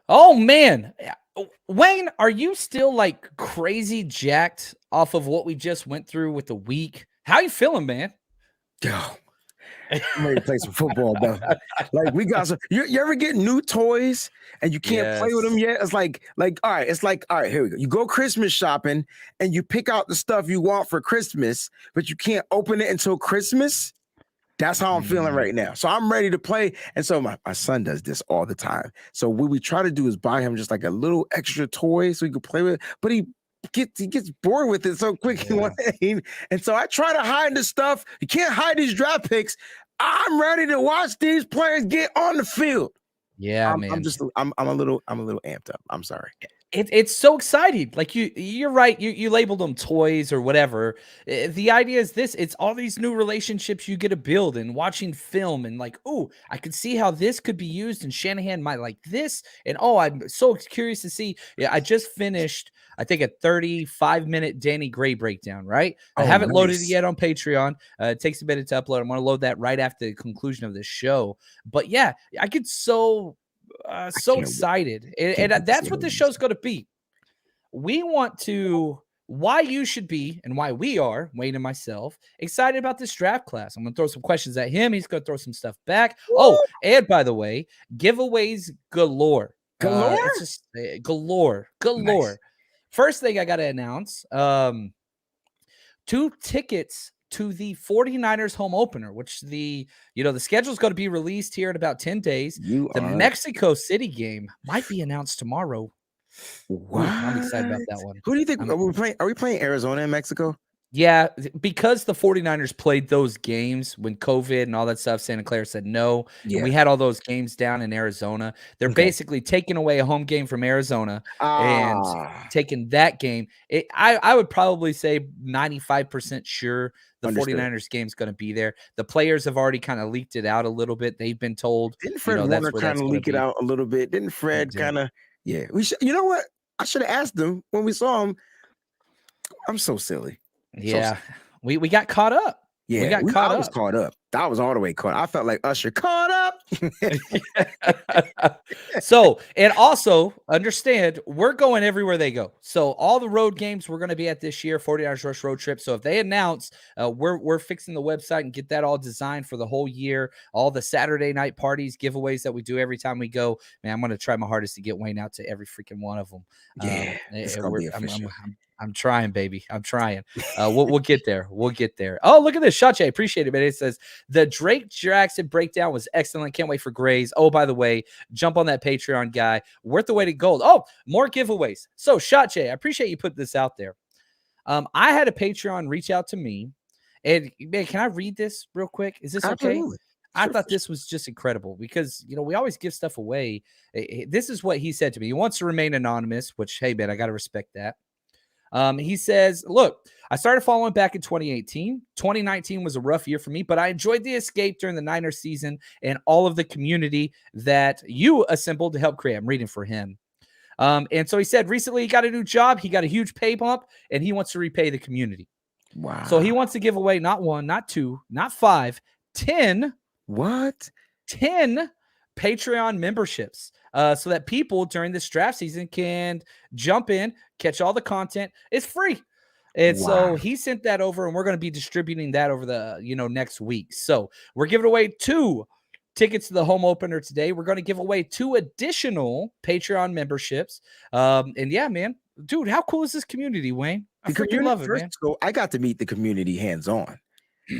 Oh man. Wayne, are you still like crazy jacked off of what we just went through with the week? How you feeling, man? Yo, I'm ready to play some football, bro. Like we got some. You ever get new toys and you can't play with them Yes. yet? It's like all right. It's like all right. Here we go. You go Christmas shopping and you pick out the stuff you want for Christmas, but you can't open it until Christmas. That's how I'm feeling Mm, right now. So I'm ready to play. And so my son does this all the time. So what we try to do is buy him just like a little extra toy so he can play with it. But he gets bored with it so quick. yeah. And so I try to hide the stuff. You can't hide these draft picks. I'm ready to watch these players get on the field. Yeah, I'm man. just I'm a little amped up. I'm sorry. It's so exciting. Like you're right. You labeled them toys or whatever. The idea is this: it's all these new relationships you get to build and watching film and like, oh, I could see how this could be used, and Shanahan might like this. And oh, I'm so curious to see. Yeah, I just finished, I think, a 35-minute Danny Gray breakdown. Right, I Oh, haven't loaded it nice. yet on Patreon. It takes a minute to upload. I'm going to load that right after the conclusion of the show. But yeah, I get I so can't wait. excited. Can't And wait to see that's how what it this is. show's going to be. We want to, why you should be and why we are, Wayne and myself, excited about this draft class. I'm going to throw some questions at him. He's going to throw some stuff back. Oh, Woo! and by the way, giveaways galore. It's Galore. just galore, Nice. galore. First thing I got to announce, 2 tickets to the 49ers home opener, which the schedule is going to be released here in about 10 days. You The are Mexico City game might be announced tomorrow. Ooh, I'm excited about what? that one. Who do you think I'm Are we playing Arizona and Mexico? Yeah, because the 49ers played those games when COVID and all that stuff, Santa Clara said no, and we Yeah. had all those games down in Arizona. They're Okay. basically taking away a home game from Arizona and Ah, taking that game. I would probably say 95% sure the understood. 49ers game's going to be there. The players have already kind of leaked it out a little bit. They've been told, Didn't Fred that's Warner where kind that's of going to leak it be. out a little bit? Didn't He Fred did. kind of? Yeah. We should. You know what? I should have asked him when we saw him. I'm so silly. So Yeah. silly. We got caught up. We Yeah. got caught I was up. caught up. I was all the way caught. I felt like Usher caught up. So, and also understand we're going everywhere they go. So all the road games we're going to be at this year, 40 Hours Rush road trip. So if they announce, we're fixing the website and get that all designed for the whole year. All the Saturday night parties, giveaways that we do every time we go. Man, I'm going to try my hardest to get Wayne out to every freaking one of them. Yeah. It's gonna be official. I'm trying, baby. I'm trying. We'll get there. We'll get there. Oh, look at this, Shache. Appreciate it, man. It says the Drake Jackson breakdown was excellent. Can't wait for Grays. Oh, by the way, jump on that Patreon guy. Worth the wait of gold. Oh, more giveaways. So, Shache, I appreciate you putting this out there. I had a Patreon reach out to me, and man, can I read this real quick? Is this okay? Absolutely. I Sure. thought this was just incredible because we always give stuff away. This is what he said to me. He wants to remain anonymous, which hey man, I got to respect that. He says, look, I started following back in 2018. 2019 was a rough year for me, but I enjoyed the escape during the Niners season and all of the community that you assembled to help create. I'm reading for him. And so he said recently he got a new job. He got a huge pay bump and he wants to repay the community. So he Wow. wants to give away not one, not two, not five, 10 What? 10 Patreon memberships so that people during this draft season can jump in, catch all the content. It's free. And so Wow. he sent that over, and we're going to be distributing that over the next week. So we're giving away 2 tickets to the home opener today. We're going to give away 2 additional Patreon memberships. And yeah, man, dude, how cool is this community, Wayne? I The freaking community love it, first. man. So I got to meet the community hands on.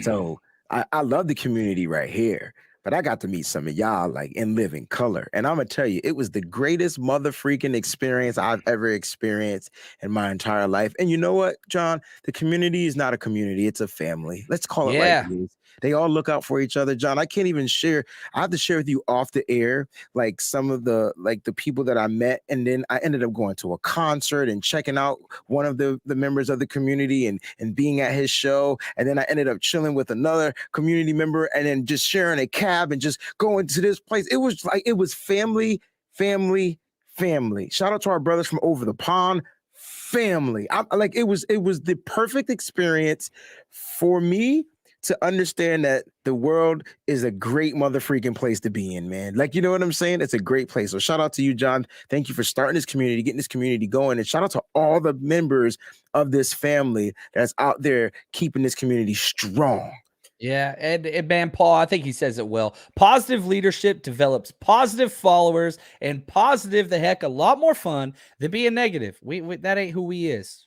So I love the community right here. But I got to meet some of y'all like in living color. And I'm gonna tell you, it was the greatest mother freaking experience I've ever experienced in my entire life. And you know what, John? The community is not a community, it's a family. Let's call it like Yeah. it is. They all look out for each other. John, I can't even share. I have to share with you off the air, like some of the people that I met. And then I ended up going to a concert and checking out one of the members of the community and being at his show. And then I ended up chilling with another community member and then just sharing a cab and just going to this place. It was family, family, family. Shout out to our brothers from over the pond. Family. I like it was the perfect experience for me to understand that the world is a great mother freaking place to be in, man. Like, you know what I'm saying? It's a great place. So shout out to you, John. Thank you for starting this community, getting this community going. And shout out to all the members of this family that's out there keeping this community strong. Yeah, and man, Paul, I think he says it well. Positive leadership develops positive followers, and positive the heck a lot more fun than being negative. We that ain't who we is.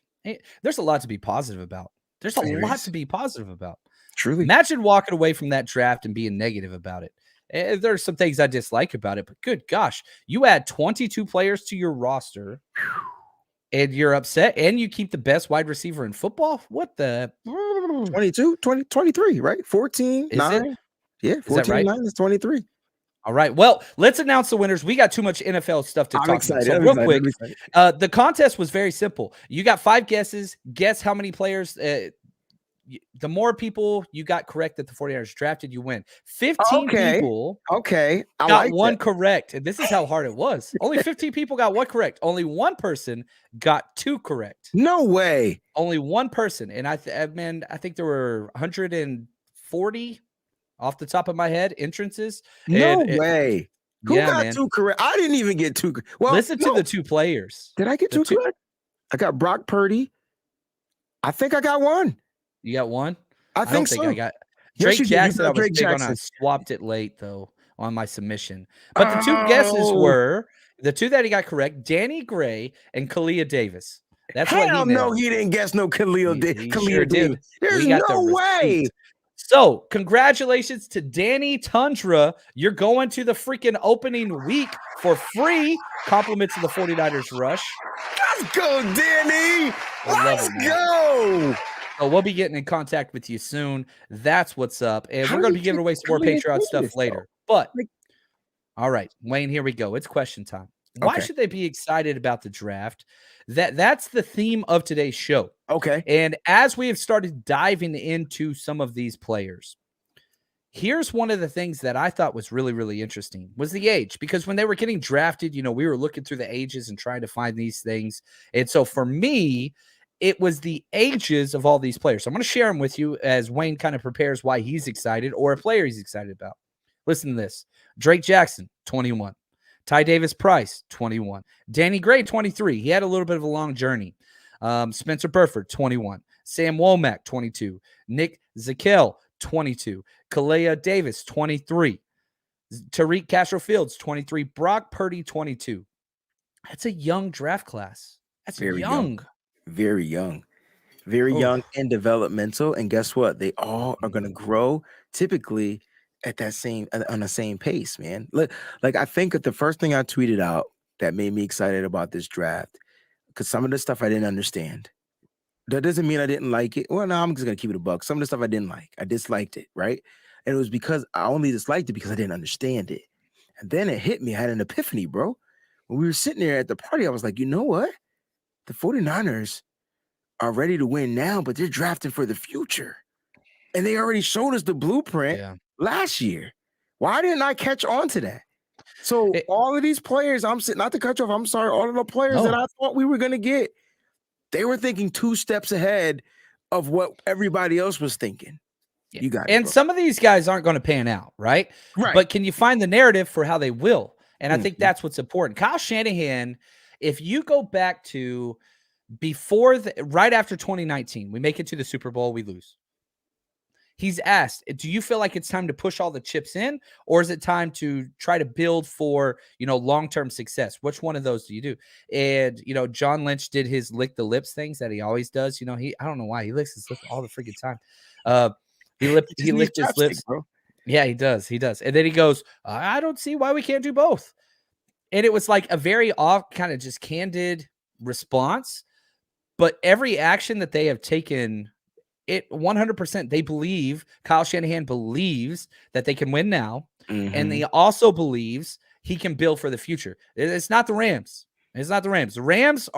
There's a lot to be positive about. There's a lot to be positive about. Truly. Imagine walking away from that draft and being negative about it. There's some things I dislike about it, but good gosh, you add 22 players to your roster. And you're upset, and you keep the best wide receiver in football? What the? 22, 20, 23, right? 14, Is 9. it? Yeah, 14, right? 9 is 23. All right. Well, let's announce the winners. We got too much NFL stuff to talk about. So real quick, the contest was very simple. You got 5 guesses. Guess how many players. The more people you got correct that the 49ers drafted, you win. 15 people got one correct. And this is how hard it was. Only 15 people got one correct. Only one person got 2 correct. No way. Only one person. And I think there were 140 off the top of my head entrances. No way. Who got 2 correct? I didn't even get 2. Well, listen to the 2 players. Did I get 2 correct? I got Brock Purdy. I think I got 1. You got 1? I think so. I got Drake Jackson. I was big on. I swapped it late though on my submission. But the 2 guesses were the 2 that he got correct: Danny Gray and Khalia Davis. That's what he nailed. No, he didn't guess no Khalia Davis. He sure did. There's no way. So, congratulations to Danny Tundra. You're going to the freaking opening week for free. Compliments of the 49ers Rush. Let's go, Danny. Let's go. So we'll be getting in contact with you soon. That's what's up. And we're going to be giving away some more Patreon stuff later. But, all right, Wayne, here we go. It's question time. Why should they be excited about the draft? That's the theme of today's show. Okay. And as we have started diving into some of these players, here's one of the things that I thought was really, really interesting was the age. Because when they were getting drafted, we were looking through the ages and trying to find these things. And so for me, it was the ages of all these players. So I'm going to share them with you as Wayne kind of prepares why he's excited or a player he's excited about. Listen to this. Drake Jackson, 21. Ty Davis Price, 21. Danny Gray, 23. He had a little bit of a long journey. Spencer Burford, 21. Sam Womack, 22. Nick Zakelj, 22. Khalia Davis, 23. Tariq Castro-Fields, 23. Brock Purdy, 22. That's a young draft class. That's very young. Very young. Very young and developmental. And guess what? They all are going to grow typically at that on the same pace, man. Like I think that the first thing I tweeted out that made me excited about this draft, because some of the stuff I didn't understand. That doesn't mean I didn't like it. Well, no, I'm just going to keep it a buck. Some of the stuff I didn't like. I disliked it, right? And it was because I only disliked it because I didn't understand it. And then it hit me. I had an epiphany, bro. When we were sitting there at the party, I was like, you know what? The 49ers are ready to win now, but they're drafting for the future. And they already showed us the blueprint last year. Why didn't I catch on to that? So all of these players, not to cut you off, I'm sorry, all of the players that I thought we were going to get, they were thinking 2 steps ahead of what everybody else was thinking. Yeah. You got it. And bro. Some of these guys aren't going to pan out, right? But can you find the narrative for how they will? And I think that's what's important. Kyle Shanahan, if you go back to right after 2019, we make it to the Super Bowl, we lose. He's asked, do you feel like it's time to push all the chips in, or is it time to try to build for, long-term success? Which one of those do you do? And, John Lynch did his lick the lips things that he always does. I don't know why he licks his lips all the freaking time. He licked his lips. Bro. Yeah, he does. He does. And then he goes, I don't see why we can't do both. And it was like a very off kind of just candid response, but every action that they have taken, it 100%, they believe, Kyle Shanahan believes that they can win now. And he also believes he can build for the future. It's not the Rams. It's not the Rams. The Rams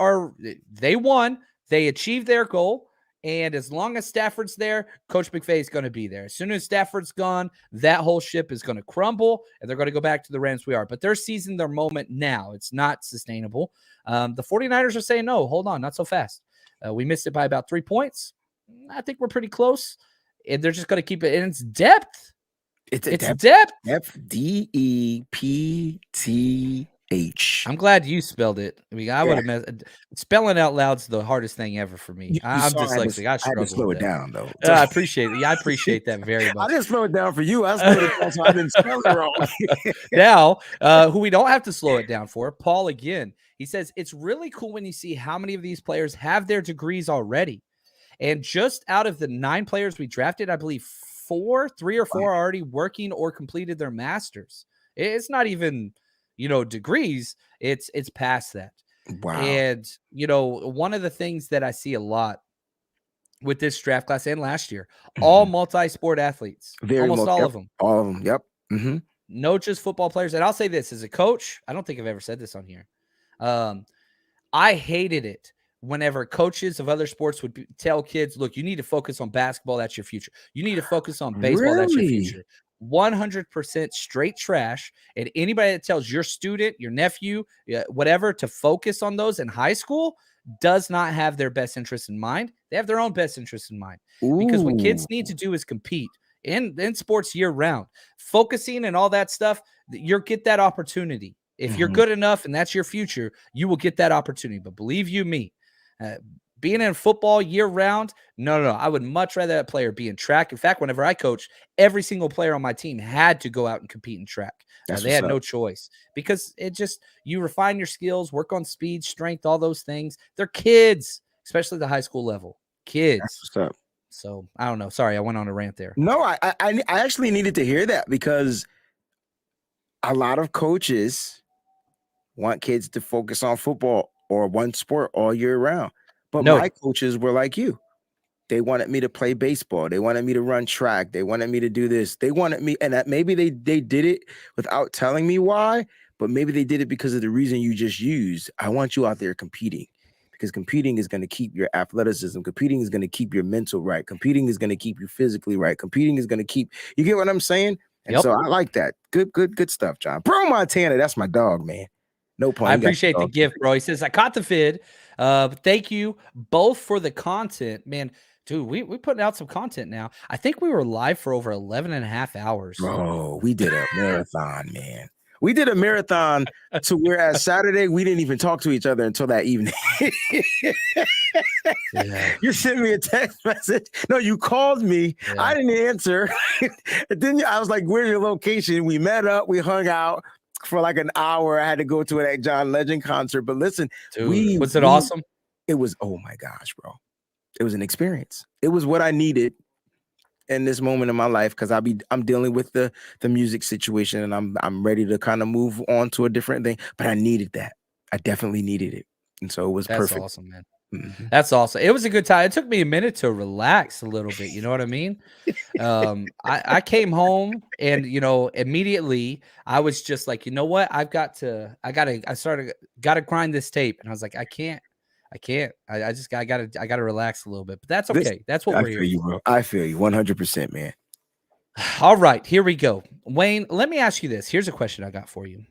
they won. They achieved their goal. And as long as Stafford's there, Coach McVay is going to be there. As soon as Stafford's gone, that whole ship is going to crumble, and they're going to go back to the Rams we are. But they're seizing their moment now. It's not sustainable. The 49ers are saying, no, hold on, not so fast. We missed it by about 3 points. I think we're pretty close. and they're just going to keep it. And it's depth. It's depth. Depth. I'm glad you spelled it. I mean, I would have spelling out loud's the hardest thing ever for me. I'm dyslexic. I struggle. I had to slow it down though. I appreciate it. Yeah, I appreciate that very much. I didn't slow it down for you. I slowed it down so I didn't spell it wrong. Now, who we don't have to slow it down for, Paul again. He says it's really cool when you see how many of these players have their degrees already. And just out of the 9 players we drafted, I believe 3 or 4 are already working or completed their masters. It's not even, degrees. It's past that. Wow. And, one of the things that I see a lot with this draft class and last year, all multi-sport athletes, almost all of them. All of them. Yep. Mm-hmm. No, just football players. And I'll say this as a coach, I don't think I've ever said this on here. I hated it whenever coaches of other sports would tell kids, look, you need to focus on basketball. That's your future. You need to focus on baseball. That's your future. 100% straight trash. And anybody that tells your student, your nephew, whatever, to focus on those in high school does not have their best interest in mind. They have their own best interest in mind. Because what kids need to do is compete in sports year round. Focusing and all that stuff, you'll get that opportunity. If you're good enough and that's your future, you will get that opportunity. But believe you me, being in football year round, no. I would much rather that player be in track. In fact, whenever I coached, every single player on my team had to go out and compete in track. They had no choice because you refine your skills, work on speed, strength, all those things. They're kids, especially the high school level. Kids. That's what's up. So I don't know. Sorry, I went on a rant there. No, I actually needed to hear that because a lot of coaches want kids to focus on football or one sport all year round. But my coaches were like you. They wanted me to play baseball. They wanted me to run track. They wanted me to do this. They wanted me, and that maybe they did it without telling me why, but maybe they did it because of the reason you just used. I want you out there competing because competing is going to keep your athleticism. Competing is going to keep your mental right. Competing is going to keep you physically right. Competing is going to keep, you get what I'm saying? And so I like that. Good stuff, John. Bro Montana, that's my dog, man. No point. I appreciate the gift, bro. He says, I caught the vid. Thank you both for the content. Man, dude, we putting out some content now. I think we were live for over 11 and a half hours. Bro, we did a marathon, man. We did a marathon to whereas Saturday, we didn't even talk to each other until that evening. You sent me a text message. No, you called me. Yeah. I didn't answer. Then I was like, where's your location? We met up. We hung out for like an hour. I had to go to that John Legend concert. But listen, dude, was it awesome? It was, oh my gosh, bro. It was an experience. It was what I needed in this moment in my life because I'm dealing with the music situation and I'm ready to kind of move on to a different thing. But I needed that. I definitely needed it. And so it was perfect. That's awesome, man. Mm-hmm. That's awesome. It was a good time. It took me a minute to relax a little bit. You know what I mean? I came home and, immediately I was just like, you know what? I gotta grind this tape. And I was like, I can't. I gotta relax a little bit, but that's okay. That's what we're here. I feel you, bro. I feel you 100%, man. All right, here we go. Wayne, let me ask you this. Here's a question I got for you.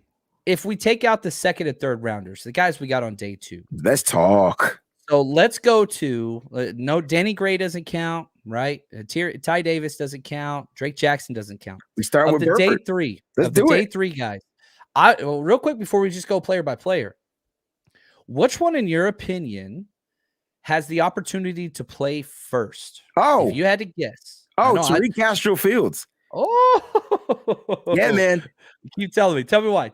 If we take out the second and third rounders, the guys we got on day 2, let's talk. So let's go to no, Danny Gray doesn't count, right? Ty Davis doesn't count. Drake Jackson doesn't count. We start with the day 3. Let's do day 3 guys. Real quick before we just go player by player. Which one, in your opinion, has the opportunity to play first? Oh, if you had to guess. Tareq Castro Fields. Oh, yeah, man. Keep telling me. Tell me why.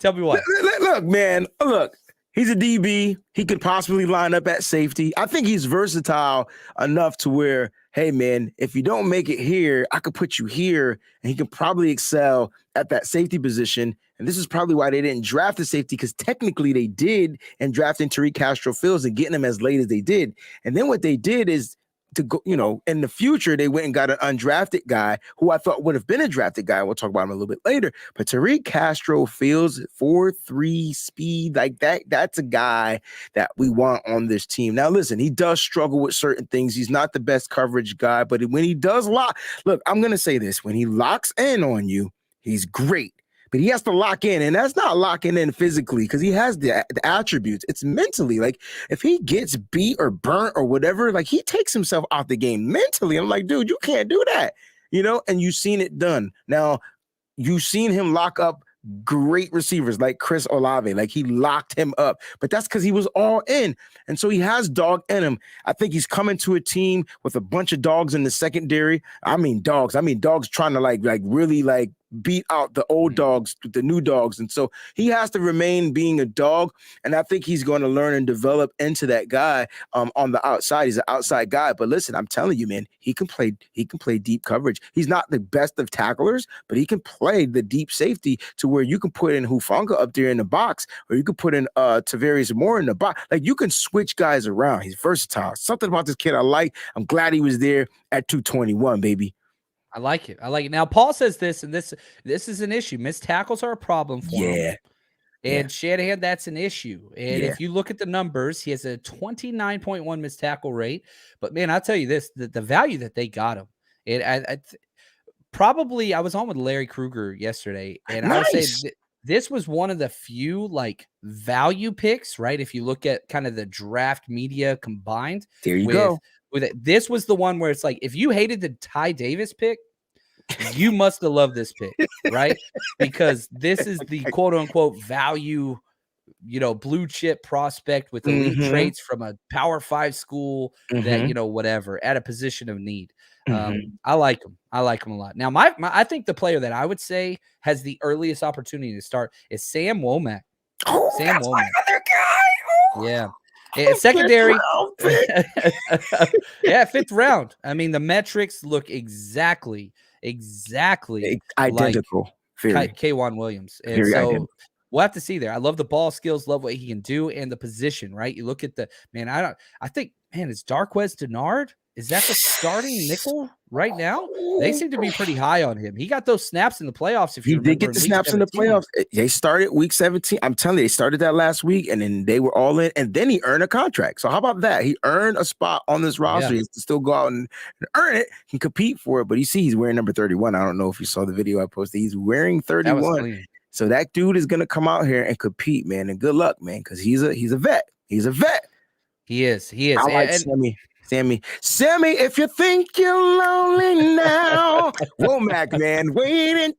Look, man. Look, he's a DB. He could possibly line up at safety. I think he's versatile enough to where, hey, man, if you don't make it here, I could put you here, and he can probably excel at that safety position. And this is probably why they didn't draft the safety, because technically they did in drafting Tareq Castro Fields and getting him as late as they did. And then what they did is to go, in the future, they went and got an undrafted guy who I thought would have been a drafted guy. We'll talk about him a little bit later. But Tareq Castro Fields, 4.3 speed, like that's a guy that we want on this team. Now, listen, he does struggle with certain things. He's not the best coverage guy, but when he does lock, look, I'm going to say this. When he locks in on you, he's great. But he has to lock in, and that's not locking in physically because he has the attributes. It's mentally. Like, if he gets beat or burnt or whatever, like, he takes himself out the game mentally. I'm like, dude, you can't do that. and you've seen it done. Now, you've seen him lock up great receivers like Chris Olave, like he locked him up, but that's because he was all in. And so he has dog in him. I think he's coming to a team with a bunch of dogs in the secondary. I mean dogs trying to like really like beat out the old dogs, the new dogs. And so he has to remain being a dog. And I think he's going to learn and develop into that guy on the outside. He's an outside guy. But listen, I'm telling you, man, he can play deep coverage. He's not the best of tacklers, but he can play the deep safety to where you can put in Hufanga up there in the box, or you can put in Tavarius Moore in the box. Like, you can switch guys around. He's versatile. Something about this kid I like. I'm glad he was there at 221, baby. I like it. Now, Paul says this, and this is an issue. Missed tackles are a problem for him. And Shanahan, that's an issue. And if you look at the numbers, he has a 29.1 missed tackle rate. But man, I'll tell you this: the value that they got him. I was on with Larry Kruger yesterday, and I would say this was one of the few like value picks, right? If you look at kind of the draft media combined, there you go. With it, this was the one where it's like, if you hated the Ty Davis pick, you must have loved this pick, right? Because this is the quote unquote value, blue chip prospect with elite traits from a Power 5 school that, whatever, at a position of need. I like him. I like him a lot. Now, I think the player that I would say has the earliest opportunity to start is Sam Womack. Oh, Sam that's Womack. my other guy. Oh. Yeah. Secondary, fifth round. I mean, the metrics look exactly identical. Like K'Wan Williams, and very so identical. We'll have to see there. I love the ball skills, love what he can do, and the position. Right? You look at the man. I think, man, is Darqueze Dennard? Is that the starting nickel right now? They seem to be pretty high on him. He got those snaps in the playoffs. If you remember, he did get the snaps in the playoffs. They started week 17. I'm telling you, they started that last week, and then they were all in, and then he earned a contract. So how about that? He earned a spot on this roster. He has to still go out and earn it. He can compete for it. But you see, he's wearing number 31. I don't know if you saw the video I posted. He's wearing 31. So that dude is gonna come out here and compete, man. And good luck, man, because he's a vet. He's a vet. He is. I like Sammy, if you think you're lonely now, Womack, man,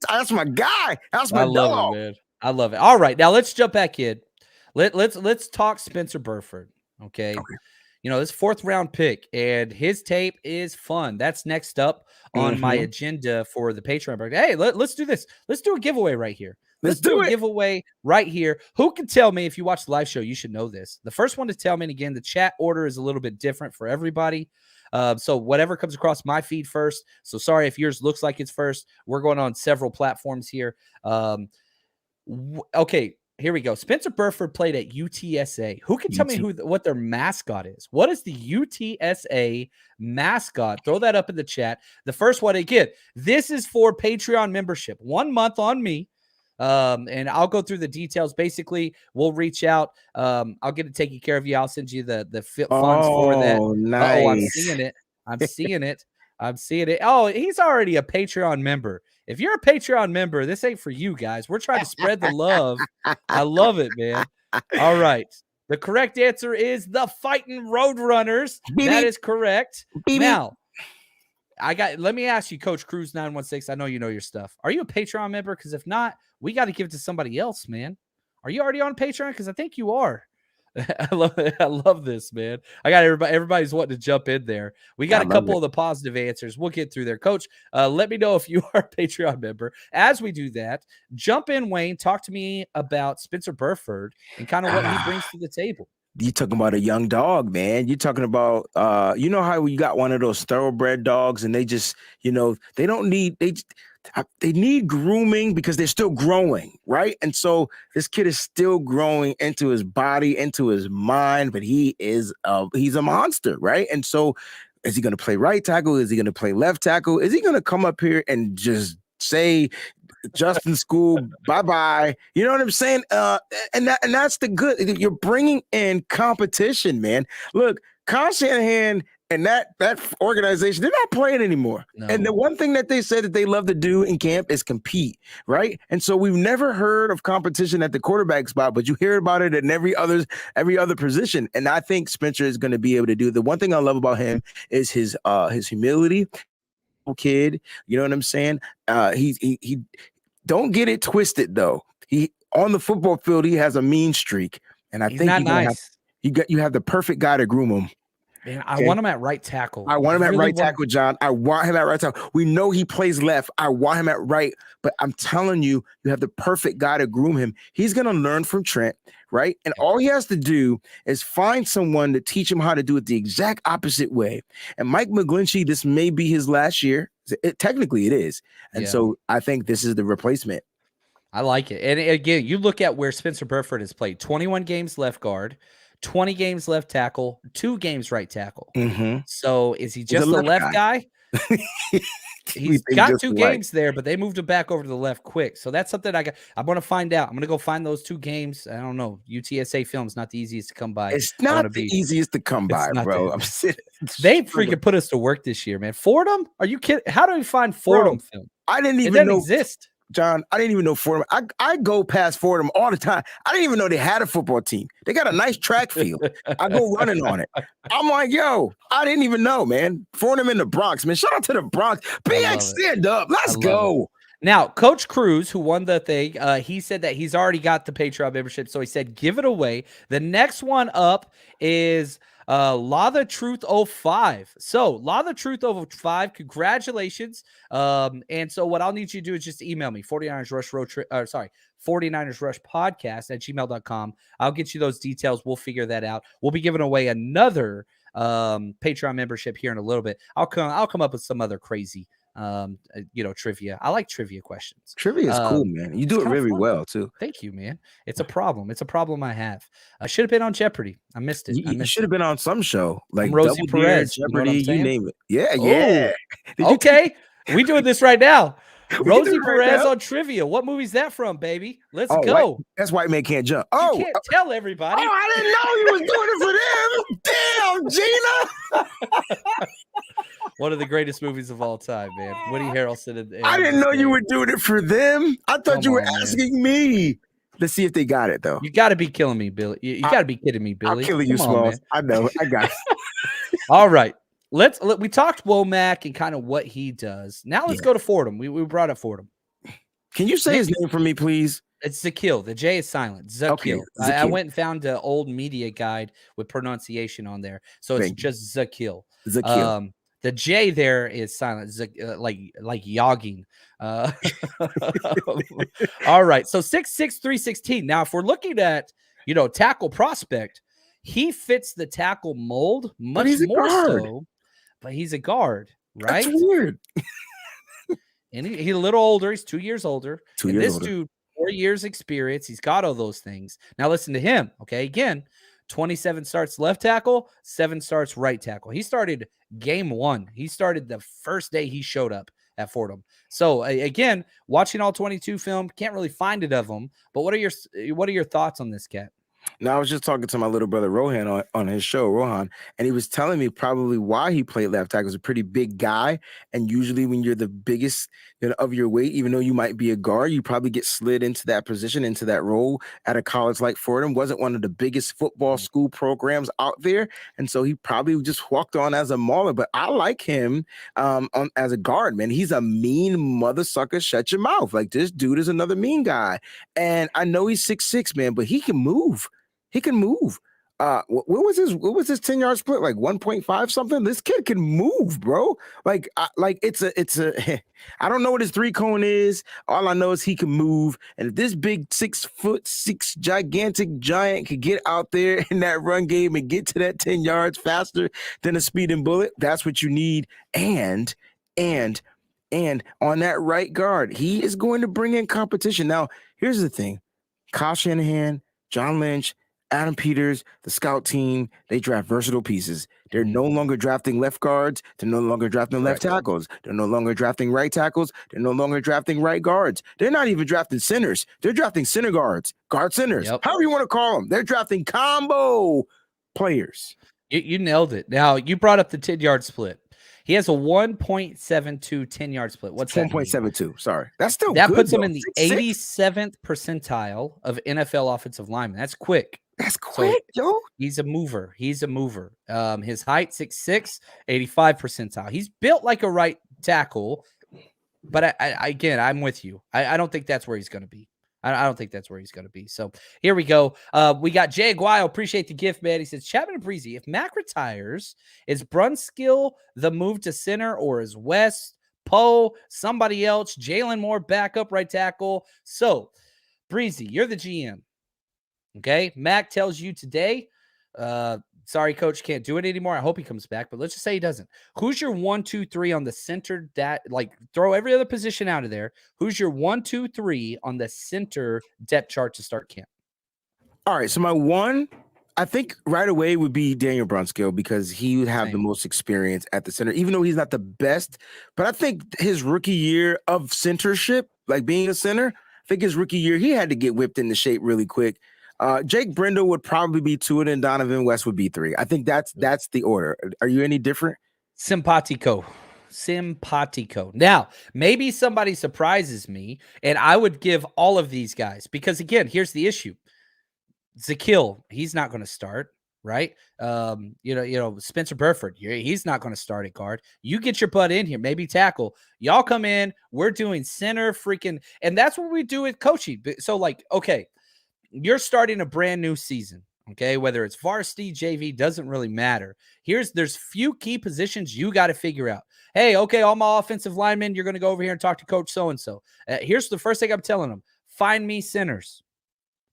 that's my guy. That's my dog. Love it, man. I love it. All right, now let's jump back in. Let's talk Spencer Burford. Okay. This 4th round pick, and his tape is fun. That's next up on my agenda for the Patreon. Hey, let's do this. Let's do a giveaway right here. Let's do a giveaway right here. Who can tell me, if you watch the live show, you should know this. The first one to tell me, and again, the chat order is a little bit different for everybody. So whatever comes across my feed first. So sorry if yours looks like it's first. We're going on several platforms here. Okay, here we go. Spencer Burford played at UTSA. Who can tell me what their mascot is? What is the UTSA mascot? Throw that up in the chat. The first one, again, this is for Patreon membership. 1 month on me. And I'll go through the details. Basically, we'll reach out. I'll get it taken care of you. I'll send you the funds for that. Nice. Oh, I'm seeing it. I'm seeing it. Oh, he's already a Patreon member. If you're a Patreon member, this ain't for you guys. We're trying to spread the love. I love it, man. All right. The correct answer is the Fighting Roadrunners. That is correct. Now, let me ask you, Coach Cruz 916. I know you know your stuff. Are you a Patreon member? Because if not, we got to give it to somebody else, man. Are you already on Patreon? Because I think you are. I love this, man. I got everybody's wanting to jump in there. We got a couple of the positive answers. We'll get through there. Coach, let me know if you are a Patreon member. As we do that, jump in, Wayne. Talk to me about Spencer Burford and kind of what he brings to the table. You talking about a young dog, man. You're talking about, how you got one of those thoroughbred dogs and they just, they need grooming because they're still growing, right? And so this kid is still growing into his body, into his mind, but he's a monster, right? And so is he going to play right tackle? Is he going to play left tackle? Is he going to come up here and just say Justin School, bye-bye? You know what I'm saying? And that's the good. You're bringing in competition, man. Look, Kyle Shanahan and that organization, they're not playing anymore. No. And the one thing that they said that they love to do in camp is compete, right? And so we've never heard of competition at the quarterback spot, but you hear about it in every other position. And I think Spencer is going to be able to do. The one thing I love about him is his humility. kid. You know what I'm saying? He don't get it twisted though. He on the football field, he has a mean streak, and I He's think not nice. you have the perfect guy to groom him. Man, I want him at right tackle. I want him at really right tackle, John. I want him at right tackle. We know he plays left. I want him at right, but I'm telling you, you have the perfect guy to groom him. He's going to learn from Trent, right? And all he has to do is find someone to teach him how to do it the exact opposite way. And Mike McGlinchey, this may be his last year. Technically, it is. And so I think this is the replacement. I like it. And again, you look at where Spencer Burford has played 21 games left guard, 20 games left tackle, 2 games right tackle. Mm-hmm. So is he just the left guy? He's got 2 games there, but they moved him back over to the left quick. So that's something I'm going to find out. I'm going to go find those 2 games. I don't know. UTSA film is not the easiest to come by. It's not the easiest to come by, bro. I'm sitting. They freaking put us to work this year, man. Fordham? Are you kidding? How do we find Fordham film? I didn't even know exist. John, I didn't even know Fordham. I go past Fordham all the time. I didn't even know they had a football team. They got a nice track field. I go running on it. I'm like, yo, I didn't even know, man. Fordham in the Bronx, man. Shout out to the Bronx. BX, stand up. Let's go. Now, Coach Cruz, who won the thing, he said that he's already got the Patreon membership, so he said give it away. The next one up is Law the Truth 05. So Law the Truth 05, congratulations. And so what I'll need you to do is just email me 49ers Rush 49ers Rush podcast at gmail.com. I'll get you those details. We'll figure that out. We'll be giving away another Patreon membership here in a little bit. I'll come up with some other crazy trivia. I like trivia questions. Trivia is cool, man. You do it really well too. Thank you, man. It's a problem. It's a problem I have. I should have been on Jeopardy. I missed it. You should have been on some show like Rosie Perez, Jeopardy, you name it. Yeah. Okay. We doing this right now. Rosie Perez on trivia. What movie's that from, baby? Let's go. That's White Man Can't Jump. You can't tell everybody. Oh, I didn't know you was doing it for them. Damn, Gina. One of the greatest movies of all time, man. Woody Harrelson. I didn't know you were doing it for them. I thought you were asking me. Let's see if they got it, though. You got to be killing me, Billy. You got to be kidding me, Billy. I'm killing you, Smalls. I know. I got it. All right. We talked Womack and kind of what he does. Now let's go to Fordham. We brought up Fordham. Can you say his name for me, please? It's Zakil. The J is silent. Zakil. Okay, I went and found an old media guide with pronunciation on there. So it's just Zakil. Zakil. The J there is silent, like yogging. All right. So 6'6", 316. Now, if we're looking at, tackle prospect, he fits the tackle mold much more so. But he's a guard, right? That's weird. And he's a little older. He's 2 years older. Dude, 4 years experience. He's got all those things. Now listen to him. Okay. Again, 27 starts left tackle, 7 starts right tackle. He started game 1. He started the first day he showed up at Fordham. So again, watching all 22 film, can't really find it of him. But what are your thoughts on this cat? Now, I was just talking to my little brother Rohan on his show, Rohan, and he was telling me probably why he played left tackle. He was a pretty big guy, and usually when you're the biggest of your weight, even though you might be a guard, you probably get slid into that position, into that role at a college like Fordham. Wasn't one of the biggest football school programs out there, and so he probably just walked on as a mauler. But I like him as a guard, man. He's a mean mother sucker. Shut your mouth. Like, this dude is another mean guy, and I know he's 6'6", man, but he can move. He can move. What was his 10-yard split? Like 1.5 something? This kid can move, bro. It's a I don't know what his 3-cone is. All I know is he can move. And if this big 6'6" gigantic giant could get out there in that run game and get to that 10 yards faster than a speeding bullet, that's what you need. And on that right guard, he is going to bring in competition. Now, here's the thing. Kyle Shanahan, John Lynch, Adam Peters, the scout team, they draft versatile pieces. They're no longer drafting left guards. They're no longer drafting left tackles. They're no longer drafting right tackles. They're no longer drafting right guards. They're not even drafting centers. They're drafting center guards, guard centers, however you want to call them. They're drafting combo players. You nailed it. Now, you brought up the 10-yard split. He has a 1.72 10-yard split. What's that? 1.72. Sorry. That's still that good, puts him though. in the 87th percentile of NFL offensive linemen. That's quick. That's quick, yo. He's a mover. His height, 6'6", 85 percentile. He's built like a right tackle. But again, I'm with you. I don't think that's where he's going to be. I don't think that's where he's going to be. So here we go. We got Jay Aguayo. Appreciate the gift, man. He says, Chapman and Breezy, if Mac retires, is Brunskill the move to center, or is West, Poe, somebody else, Jalen Moore, backup right tackle? So, Breezy, you're the GM. Okay. Mac tells you today, sorry, coach, can't do it anymore. I hope he comes back, but let's just say he doesn't. Who's your 1, 2, 3 on the center? Throw every other position out of there. Who's your 1, 2, 3 on the center depth chart to start camp? All right. So my one, I think right away would be Daniel Brunskill, because he would have the most experience at the center, even though he's not the best. But I think his rookie year of centership, like being a center, I think his rookie year, he had to get whipped into shape really quick. Jake Brindle would probably be 2, and then Donovan West would be 3. I think that's the order. Are you any different? Simpatico. Now, maybe somebody surprises me, and I would give all of these guys, because again, here's the issue. Zakil, he's not going to start, right? Spencer Burford, he's not going to start at guard. You get your butt in here, maybe tackle. Y'all come in. We're doing center freaking, and that's what we do with coaching. So, okay, you're starting a brand new season, okay? Whether it's varsity, JV, doesn't really matter. There's few key positions you got to figure out. Hey, okay, all my offensive linemen, you're going to go over here and talk to coach so-and-so. Here's the first thing I'm telling them. Find me centers.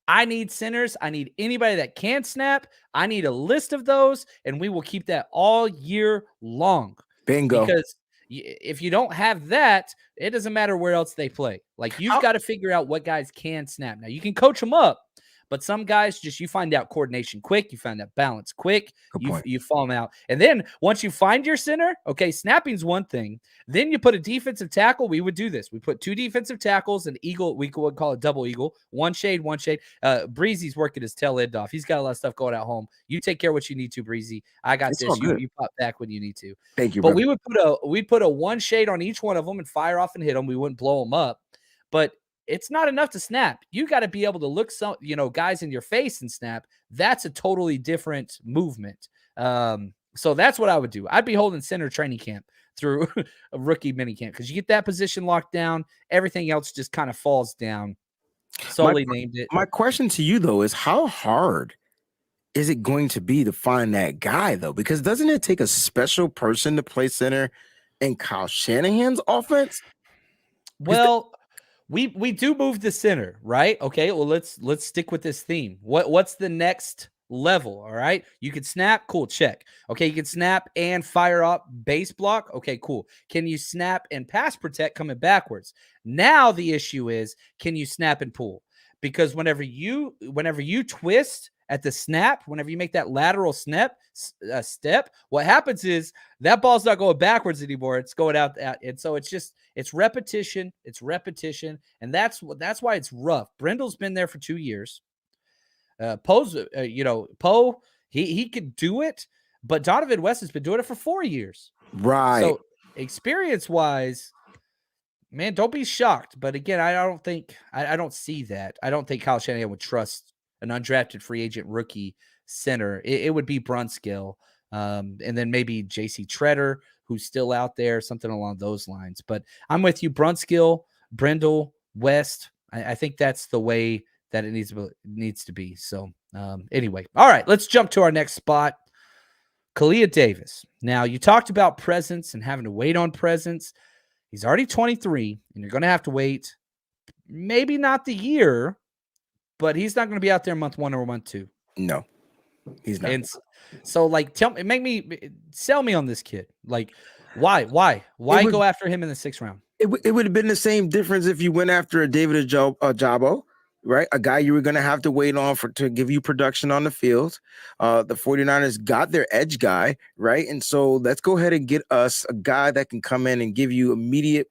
I need centers. I need anybody that can snap. I need a list of those, and we will keep that all year long. Bingo. Because if you don't have that, it doesn't matter where else they play. You've got to figure out what guys can snap. Now, you can coach them up, but some guys you find out coordination quick. You find out balance quick. You fall them out. And then once you find your center, okay, snapping's one thing. Then you put a defensive tackle. We would do this. We put 2 defensive tackles, an eagle. We would call it double eagle. One shade. Breezy's working his tail end off. He's got a lot of stuff going at home. You take care of what you need to, Breezy. I got this. You pop back when you need to. Thank you. But we'd put a 1 shade on each one of them and fire off and hit them. We wouldn't blow them up. But it's not enough to snap. You got to be able to look guys in your face and snap. That's a totally different movement. So that's what I would do. I'd be holding center training camp through a rookie mini camp, because you get that position locked down. Everything else just kind of falls down. Solely named it. My question to you, though, is how hard is it going to be to find that guy, though? Because doesn't it take a special person to play center in Kyle Shanahan's offense? Well, we do move the center, right? Okay, well, let's stick with this theme. What's the next level? All right, you can snap, cool, check. Okay, you can snap and fire up base block. Okay, cool. Can you snap and pass protect coming backwards? Now the issue is, can you snap and pull? Because whenever you twist at the snap, whenever you make that lateral step, what happens is that ball's not going backwards anymore. It's going out. And so it's repetition. And that's why it's rough. Brindle's been there for 2 years. Poe, he could do it, but Donovan West has been doing it for 4 years. Right. So experience wise, man, don't be shocked. But again, I don't see that. I don't think Kyle Shanahan would trust an undrafted free agent rookie center. It would be Brunskill, and then maybe JC Treader, who's still out there, something along those lines. But I'm with you, Brunskill, Brindle, West. I think that's the way that it needs to be. So anyway, all right, let's jump to our next spot. Khalia Davis. Now, you talked about presence and having to wait on presence. He's already 23, and you're going to have to wait maybe not the year, but he's not going to be out there month 1 or month 2. No, he's not. And so, sell me on this kid. Why go after him in the 6th round? It would have been the same difference if you went after a David Ojabo, right? A guy you were going to have to wait on to give you production on the field. The 49ers got their edge guy, right? And so let's go ahead and get us a guy that can come in and give you immediate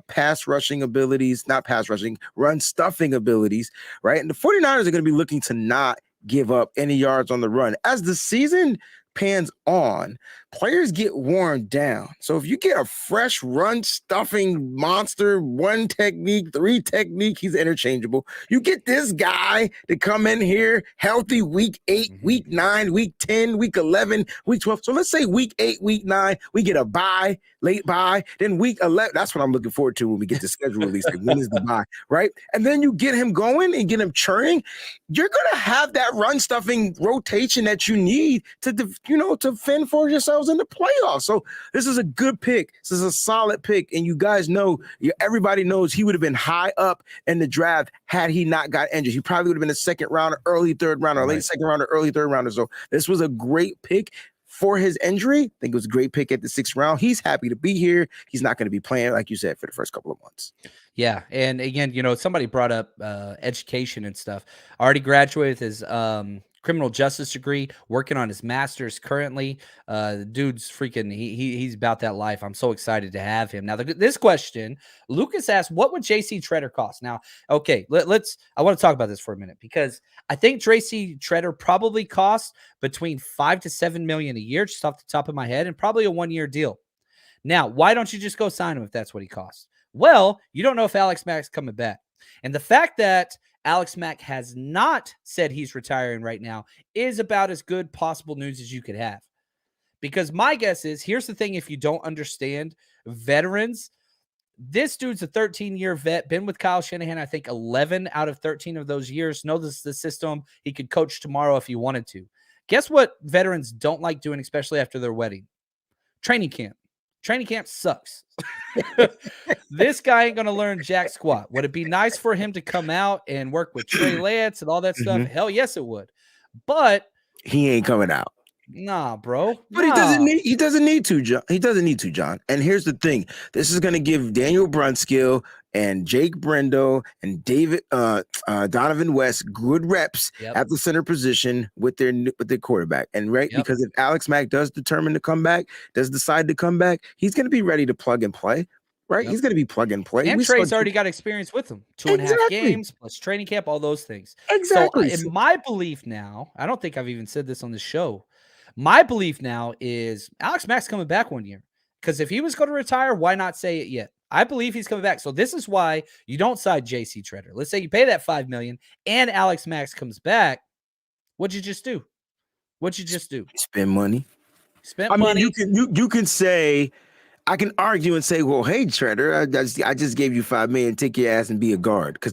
pass rushing abilities, not pass rushing, run stuffing abilities, right? And the 49ers are going to be looking to not give up any yards on the run as the season pans on. players get worn down. So if you get a fresh run stuffing monster, 1 technique, 3 technique, he's interchangeable. You get this guy to come in here healthy week 8, week 9, week 10, week 11, week 12. So let's say week 8, week 9, we get a bye, late bye. Then week 11, that's what I'm looking forward to when we get the schedule released. Like, when is the bye, right? And then you get him going and get him churning. You're going to have that run stuffing rotation that you need to, to fend for yourselves in the playoffs. So this is a good pick. This is a solid pick. And you guys know, everybody knows he would have been high up in the draft had he not got injured. He probably would have been a second rounder, early third rounder, late second rounder, early third rounder. So this was a great pick for his injury. I think it was a great pick at the 6th round. He's happy to be here. He's not going to be playing, like you said, for the first couple of months. Yeah. And again, somebody brought up education and stuff. Already graduated with his criminal justice degree, working on his master's currently. The dude's freaking, he's about that life. I'm so excited to have him. Now, this question, Lucas asked, what would JC Treader cost? Now, okay, I want to talk about this for a minute, because I think JC Treader probably costs between $5 to $7 million a year, just off the top of my head, and probably a 1-year deal. Now, why don't you just go sign him if that's what he costs? Well, you don't know if Alex Mack's coming back. And the fact that Alex Mack has not said he's retiring right now is about as good possible news as you could have. Because my guess is, here's the thing, if you don't understand veterans, this dude's a 13-year vet, been with Kyle Shanahan, I think 11 out of 13 of those years, knows the system. He could coach tomorrow if he wanted to. Guess what veterans don't like doing, especially after their wedding? Training camp. Training camp sucks. This guy ain't going to learn jack squat. Would it be nice for him to come out and work with Trey Lance and all that stuff? Hell yes, it would. But he ain't coming out. Nah, bro. But he doesn't need to, John. He doesn't need to, John. And here's the thing. This is going to give Daniel Brunskill and Jake Brendo and David Donovan West good reps at the center position with their quarterback. And because if Alex Mack does decide to come back, he's going to be ready to plug and play. Right? He's going to be plug and play. And Trey's already got experience with him. 2.5 games plus training camp, all those things. Exactly. So in my belief now, I don't think I've even said this on the show. My belief now is Alex Mack's coming back 1 year, because if he was going to retire, why not say it yet? I believe he's coming back. So this is why you don't sign JC Treader. Let's say you pay that $5 million and Alex Mack comes back. What'd you just do? Spend money. Money. You can say, I can argue and say, well, hey, Treader, I just gave you $5 million. Take your ass and be a guard, because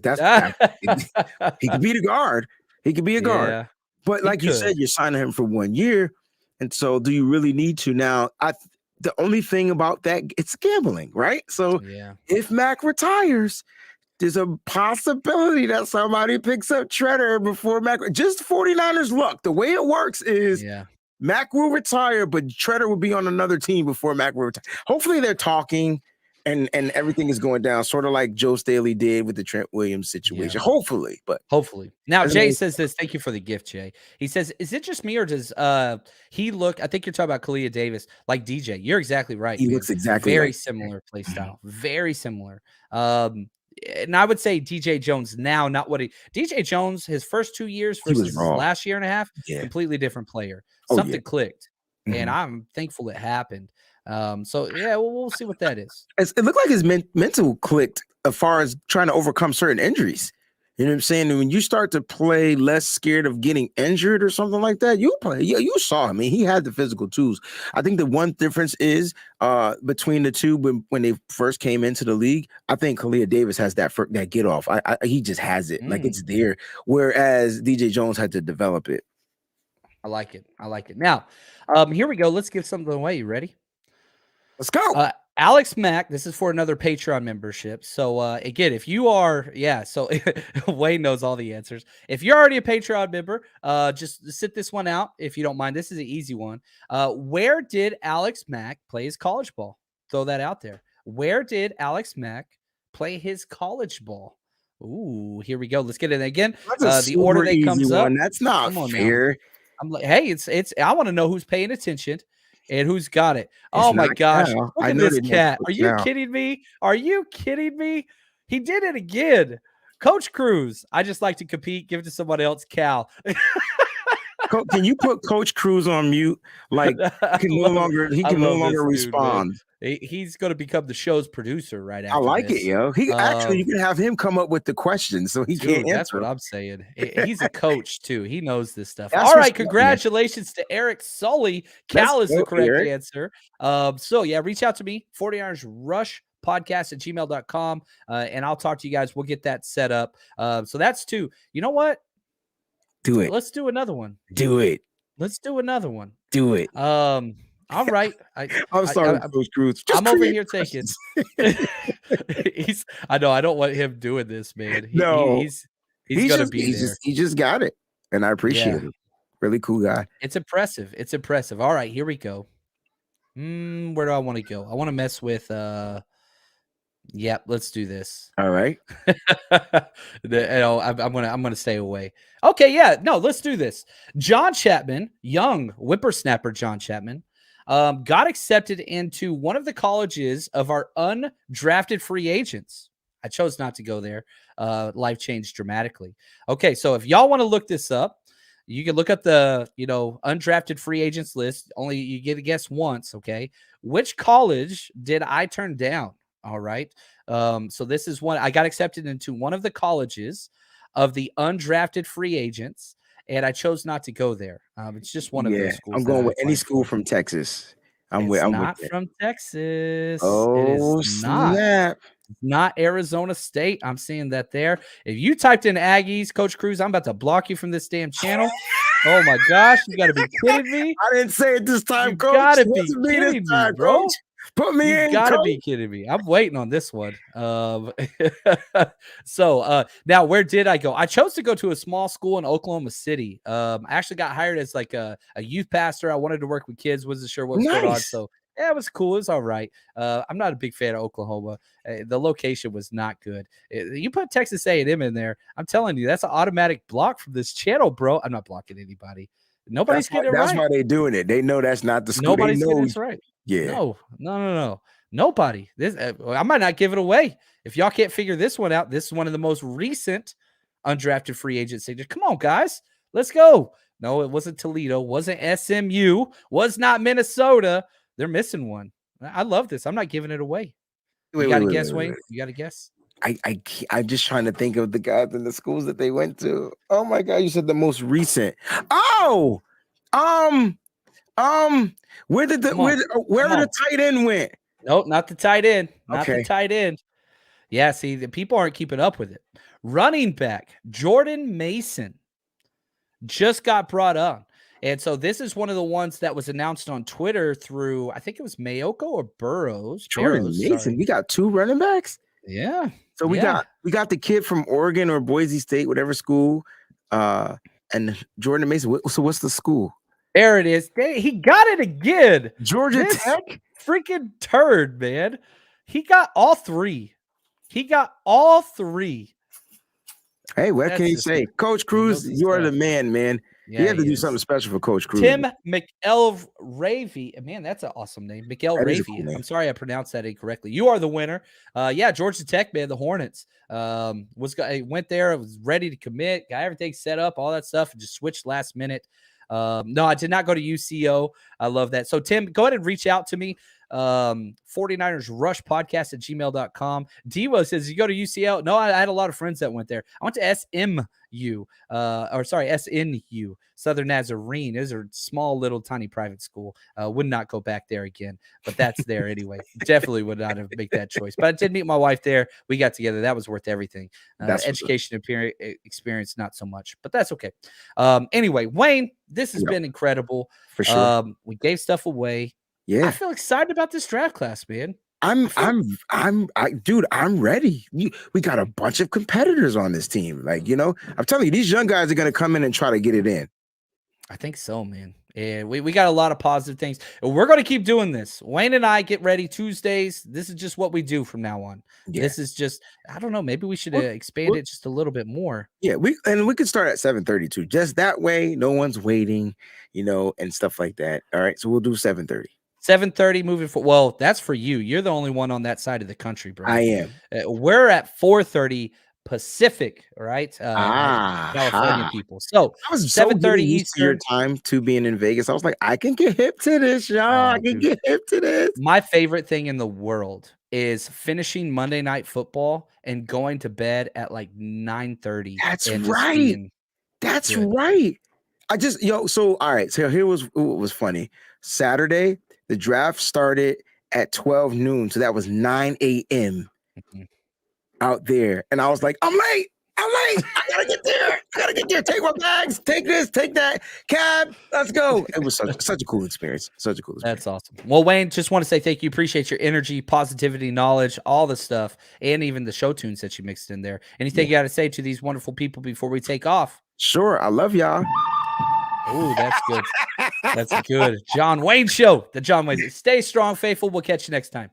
he could be the guard. He could be a guard. Yeah, but like you said, you're signing him for 1 year. And so do you really need to? Now, the only thing about that, it's gambling, right? So if Mack retires, there's a possibility that somebody picks up Treader before Mack. Just 49ers luck. The way it works is Mack will retire, but Treader will be on another team before Mack will retire. Hopefully they're talking and everything is going down, sort of like Joe Staley did with the Trent Williams situation. Hopefully. Now, Jay says this. Thank you for the gift, Jay. He says, is it just me, or does he look, I think you're talking about Khalia Davis, like DJ. You're exactly right. He looks exactly very similar play style. Very similar. And I would say DJ Jones now, not what DJ Jones, his first 2 years versus his last year and a half, completely different player. Something clicked. And I'm thankful it happened. So we'll see what that is. It looked like his mental clicked as far as trying to overcome certain injuries. You know what I'm saying? And when you start to play less scared of getting injured or something like that, you play. You saw him. I mean, he had the physical tools. I think the one difference is between the two when they first came into the league. I think Khalia Davis has that get off. He just has it. Like, it's there. Whereas DJ Jones had to develop it. I like it. Now, here we go. Let's give something away. You ready? Let's go. Alex Mack, this is for another Patreon membership. So again, if you are, so Wayne knows all the answers. If you're already a Patreon member, just sit this one out if you don't mind. This is an easy one. Where did Alex Mack play his college ball? Throw that out there. Where did Alex Mack play his college ball? Ooh, here we go. Let's get it again. The order that comes up. That's not fair. I'm like, hey, it's. I want to know who's paying attention. And who's got it? Oh my gosh. Look at this cat. Are you kidding me? He did it again. Coach Cruz. I just like to compete. Give it to someone else. Cal. Can you put Coach Cruz on mute? Like I he can no love longer this dude, man. respond. He's going to become the show's producer right I after like it, this. yo. He actually, you can have him come up with the questions so he can't Dude, that's answer what 'em. I'm saying. He's a coach too. He knows this stuff. That's All what's right, up, man. congratulations to Eric Sully. Let's Cal is the go, correct Eric. answer. So yeah, reach out to me, 49ers Rush podcast at gmail.com. And I'll talk to you guys. We'll get that set up. So that's 2. You know what? Do it. Let's do another one. Do it. Let's do another one. Do it. All right. I'm sorry, Coach Cruz. I'm over here taking. I know. I don't want him doing this, man. He's gonna be there. He just got it, and I appreciate it. Really cool guy. It's impressive. It's impressive. All right, here we go. Where do I want to go? I want to mess with. Yep, let's do this. All right. I'm gonna stay away. Okay, yeah, no, let's do this. John Chapman, young whippersnapper John Chapman, got accepted into one of the colleges of our undrafted free agents. I chose not to go there. Life changed dramatically. Okay, so if y'all want to look this up, you can look up the undrafted free agents list. Only you get to guess once. Okay, which college did I turn down? All right. So this is one I got accepted into one of the colleges of the undrafted free agents, and I chose not to go there. It's just one of those schools. I'm going with any school from Texas. I'm not from Texas. Oh, it is not Arizona State. I'm seeing that there. If you typed in Aggies, Coach Cruz, I'm about to block you from this damn channel. Oh my gosh, you got to be kidding me! I didn't say it this time, you Coach. You got to be kidding me, bro. Coach. Put me in. You gotta be kidding me. I'm waiting on this one. So now where did I go? I chose to go to a small school in Oklahoma City. I actually got hired as like a youth pastor. I wanted to work with kids, wasn't sure what was going on. So yeah, it was cool. It was all right. I'm not a big fan of Oklahoma. The location was not good. You put Texas A&M in there, I'm telling you, that's an automatic block from this channel, bro. I'm not blocking anybody. Nobody's getting it right. That's why they're doing it. They know that's not the school. Nobody's getting it right. Yeah. No. Nobody. This I might not give it away. If y'all can't figure this one out, this is one of the most recent undrafted free agent signatures. Come on, guys. Let's go. No, it wasn't Toledo. Wasn't SMU. Was not Minnesota. They're missing one. I love this. I'm not giving it away. You got to guess, Wayne? You got to guess? I'm just trying to think of the guys in the schools that they went to. Oh, my God. You said the most recent. Oh, where did the tight end went? Nope, not the tight end. Not the tight end. Yeah, see, the people aren't keeping up with it. Running back Jordan Mason just got brought on. And so this is one of the ones that was announced on Twitter through, I think it was Mayoko or Burrows. Jordan Mason. Sorry. We got 2 running backs. Yeah. So we got the kid from Oregon or Boise State, whatever school, and Jordan Mason. So what's the school? There it is. He got it again. Georgia Tech? Freaking turd, man. He got all 3. Hey, what can you say? Coach Cruz, you are the man. Yeah, you have to do something special for Coach Cruz. Tim McElravy. Man, that's an awesome name. McElravy. Cool I'm sorry I pronounced that incorrectly. You are the winner. Georgia Tech, man, the Hornets. Went there, was ready to commit, got everything set up, all that stuff, and just switched last minute. No, I did not go to UCO. I love that. So, Tim, go ahead and reach out to me. 49ers Rush Podcast at gmail.com. Devo says, you go to UCL? No, I had a lot of friends that went there. I went to SMU, SNU, Southern Nazarene. It was a small, little, tiny private school. Would not go back there again, but that's there anyway. Definitely would not have made that choice. But I did meet my wife there. We got together. That was worth everything. Education experience, not so much, but that's okay. Anyway, Wayne, this has been incredible. For sure. We gave stuff away. Yeah, I feel excited about this draft class, man. Dude, I'm ready. We got a bunch of competitors on this team. Like, I'm telling you, these young guys are going to come in and try to get it in. I think so, man. And we got a lot of positive things. We're going to keep doing this. Wayne and I get ready Tuesdays. This is just what we do from now on. Yeah. This is just, I don't know, maybe we should expand it just a little bit more. Yeah, we could start at 7:30 too. Just that way, no one's waiting, and stuff like that. All right, so we'll do 7:30. 7:30 moving forward. Well, that's for you. You're the only one on that side of the country, bro. I am. We're at 4:30 Pacific, right? California Ah, people. So I was so 7:30 getting used to your Eastern. time to being in Vegas. I was like, I can get hip to this, y'all. I Oh, can dude. get hip to this. My favorite thing in the world is finishing Monday Night Football and going to bed at like 9:30 That's and just right. being That's good. right. So all right. So here was what was funny. Saturday, the draft started at 12 noon. So that was 9 a.m. Mhm. out there. And I was like, I'm late. I'm late. I gotta get there. I gotta get there. Take my bags. Take this. Take that. Cab. Let's go. It was such a cool experience. Such a cool experience. That's awesome. Well, Wayne, just want to say thank you. Appreciate your energy, positivity, knowledge, all the stuff, and even the show tunes that you mixed in there. Anything Yeah. you got to say to these wonderful people before we take off? Sure. I love y'all. Oh, that's good. That's good. John Wayne Show. The John Wayne. Stay strong, faithful. We'll catch you next time.